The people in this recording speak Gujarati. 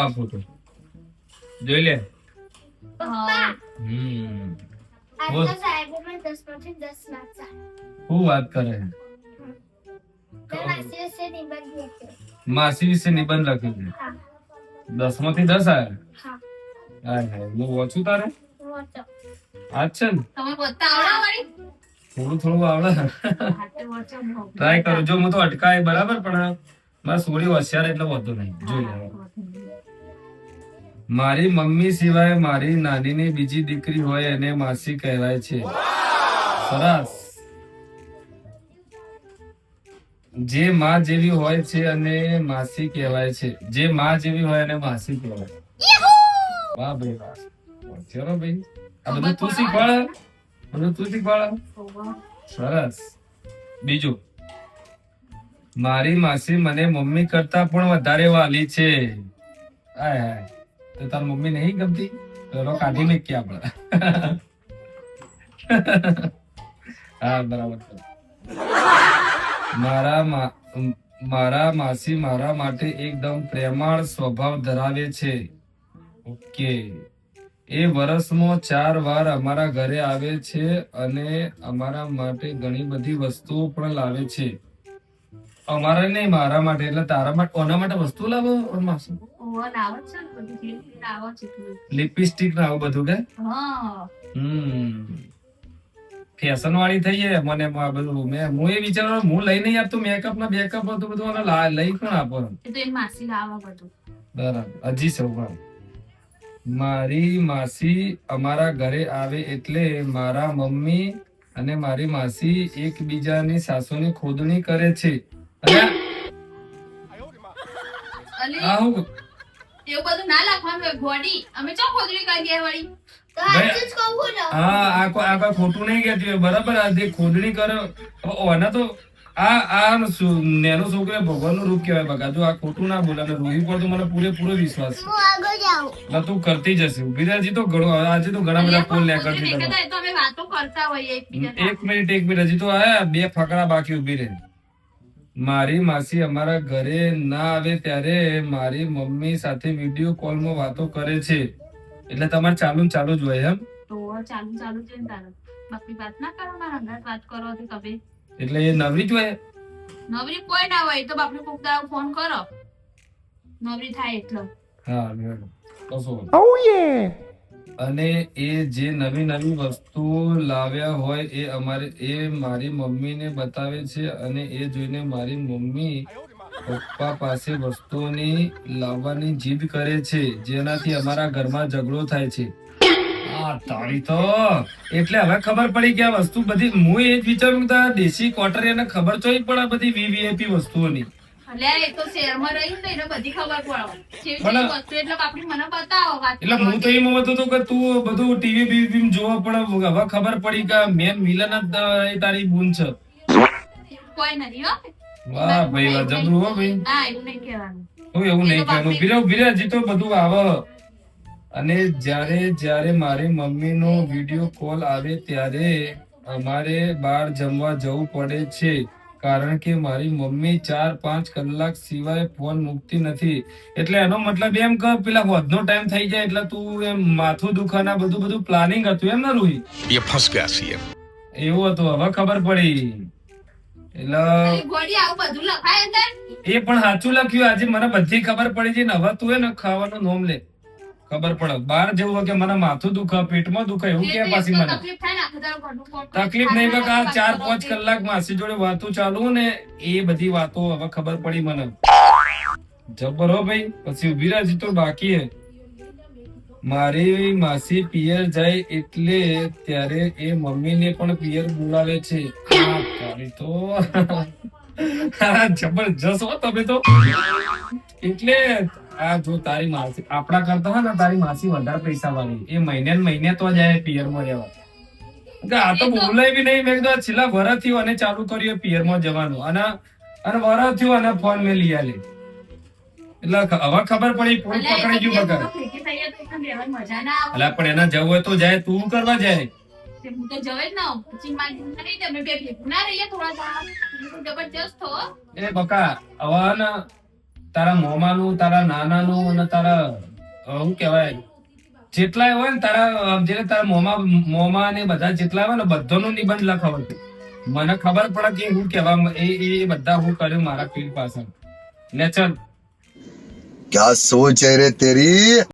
આ ફોટો જોઈ લે. પપ્પા બોલ. આજના સાહેબે મને 10 માંથી 10 માર્ક્સ આપ્યા. શું વાત કરે છે? તો માસી વિશે નિબંધ લખ્યો. માસી વિશે નિબંધ લખ્યું છે. હા 10 માંથી 10 આવ્યા. હા હાય હાય, હું વાંચું તારે વાંચો. આજ છે ને તમે બોલતા આવડે વળી? થોડું થોડું આવડે. હાથે વાંચો ને. ટ્રાય કરું. જો હું તો અટકાય બરાબર, પણ મારે થોડી હોશિયાર એટલે વધુ નહીં. જોઈ લે. મારી મમ્મી સિવાય મારી નાનીની બીજી દીકરી હોય એને માસી કહેવાય છે. સરસ. જે માં જેવી હોય છે અને માસી કહેવાય છે. જે માં જેવી હોય એને માસી કહેવાય. વાહ ભાઈ વાહ. ચલો ભાઈ, આ બધું તું શીખવાડ. બધું તું શીખવાડ. સરસ. બીજું, મારી માસી મને મમ્મી કરતા પણ વધારે વાલી છે. હાય હાય, તો તાર મમ્મી નહીં ગમતી તો એનો કાઢી મેં ક્યાં આપણે. હા બરાબર. મારા માસી મારા માટે એકદમ પ્રેમાળ સ્વભાવ ધરાવે છે. ઓકે. એ વર્ષમાં 4 વાર અમારા ઘરે આવે છે અને અમારા માટે ઘણી બધી વસ્તુઓ પણ લાવે છે. અમારા નહીં, મારા માટે. એટલે તારા માટે, કોના માટે વસ્તુ લાવો? માસી ઓવર લાવો છે ને બધું ધીરે ધીરે લાવો છે થોડું. લિપસ્ટિક ને આવું બધું કે હા ફેશન વાળી થઈ જાય. મને આ બધું હું એ વિચારું, હું લઈ નહીં આપતો. મેકઅપ ના બેકઅપ હતું બધું લઈ કોણ આપો? એ તો એની માસી લાવો બધું. બરાબર. હજી સૌ મારી માસી અમારા ઘરે આવે એટલે મારા મમ્મી અને મારી માસી એકબીજાની સાસુની ખોદણી કરે છે. અને અલી આ હું એવું બધું ના લખવાનું હોય ગોડી. અમે ચો ખોદણી કરી ગયા વળી. તો આજે જ કહું ને. હા, આ કોઈ ખોટું નહીં કહેતી હોય. બરાબર. આ જે ખોદણી કરે ઓના તો આ નેનો છોકરો ભગવાન નું રૂપ કહેવાય. બગા જો આ ખોટું ના બોલે. અને રૂહી પર તો મને પૂરેપૂરો વિશ્વાસ છે. હું આગળ જાઉં. એટલે તું કરતી જશે. ઉભી રહેજી. તો ઘણો આજે તો ઘણા બધા ફોન લે કરતી દેખાતા તમે. હોય તો અમે વાતો કરતા હોઈએ એકબીજા એક મિનિટ હજી તો આયા 2 ફકરા બાકી. ઉભી રહે. મારી માસી અમારા ઘરે ના આવે ત્યારે મારી મમ્મી સાથે વિડીયો કોલમાં વાતો કરે છે. એટલે તમારે ચાલુ ને ચાલુ જ હોય એમ. તો ચાલુ છે ને તારે બાકી વાત ના કરો. મારા હંગાત વાત કરો તો તમે એટલે એ નવરી જ હોય. નવરી કોઈ ના હોય તો બાપને કોક દાડો ફોન કરો. નવરી થાય એટલો. હા અને એ જે નવી વસ્તુઓ લાવ્યા હોય એ મારી મમ્મીને બતાવે છે અને એ જોઈને મારી મમ્મી પપ્પા પાસે વસ્તુઓની લાવવાની જીદ કરે છે, જેનાથી અમારા ઘરમાં ઝઘડો થાય છે. તારી તો એટલે હવે ખબર પડી કે આ વસ્તુ બધી હું એ જ વિચારું કે દેશી કોટર એને ખબર ચોઈ પડે બધી વીવીઆઈપી વસ્તુઓની. અલ્યા એ તો શહેરમાં રહી ને એને બધી ખબર પડે પણ વસ્તુ એટલે બાપડી મને બતાવો વાત. એટલે હું તો એમ હતો કે તું બધું ટીવી બીવી જોવા પડે. હવે ખબર પડી કે મેન વિલન જ તારી બૂન છે. કોઈ નથી હો. વાહ ભાઈ વાહ, જબરું હો ભાઈ. હા એવું નહીં કહેવાનું. હું એવું નહીં કહેવાનું. ભીરે હજી તો બધું આવે. અને જ્યારે મારી મમ્મીનો વિડીયો કોલ આવે ત્યારે અમારે બહાર જમવા જવું પડે છે, કારણ કે મારી મમ્મી 4-5 કલાક સિવાય ફોન મૂકતી નથી. એટલે એનો મતલબ એમ કે પેલા વધનો ટાઈમ થઈ જાય એટલે તું એમ માથું દુખાના બધું પ્લાનિંગ હતું એમ ને રૂહી? ये फंस गया सीएम. એવું હતું. હવે ખબર પડી. એટલે ગોડી આવું બધું લખાય અંદર. એ પણ સાચું લખ્યું. આજે મને બધી ખબર પડી છે ને હવે તું એ ને ખાવાનું નોમ લે. ખબર પડે. બહાર જવું હોય કે મને માથું દુખે, પેટમાં દુખે એવું કે પાછી મને તકલીફ થાય ને આખો દાડો ઘરનું કામ કરો. તકલીફ નહીં. બકા 4-5 કલાક માસી જોડે વાતો ચાલુ ને એ બધી વાતો હવે ખબર પડી મને. જબર હો ભાઈ. પછી ઉભી રહી તો બાકી હે. મારી માસી પિયર જાય એટલે ત્યારે એ મમ્મીને પણ પિયર બોલાવે છે. તો જબરજસ્ત હો તમે તો. એટલે આ જો તારી માસી આપણા કરતા હોય ને તારી માસી વધારે પૈસા વાળી. એ મહિને ને મહિને તો જાય પિયર માં રહેવા. આ તો બોલાય બી નહીં. મેં કીધું છેલ્લા વરસ થયું અને ચાલુ કર્યું પિયર માં જવાનું અને વરસ થયું અને ફોન મેં લઈ આલે. એટલે હવે ખબર પડી. ફોન પકડી ગયું બગર. ભેગી થઈએ તો એકદમ રહેવાની મજા ના આવે. એટલે પણ એના જવું હોય તો જાય. તું કરવા જાય. હું તો જવે જ ના આવું. પછી મારી નહીં તમે બે ભેગું ના રહીએ થોડા દાડા. જબરજસ્ત હો. એ બકા હવે ને તારા મોમાનું, તારા નાનાનું અને તારા શું કહેવાય જેટલાય હોય ને તારા જે તારા મોમા ને બધા જેટલા હોય ને બધાનું નિબંધ લખાવતું. મને ખબર પડે કે હું કહેવા એ બધા હું કર્યું મારા ફીલ્ડ પાછળ. લે ચલ. क्या सोच है रे तेरी।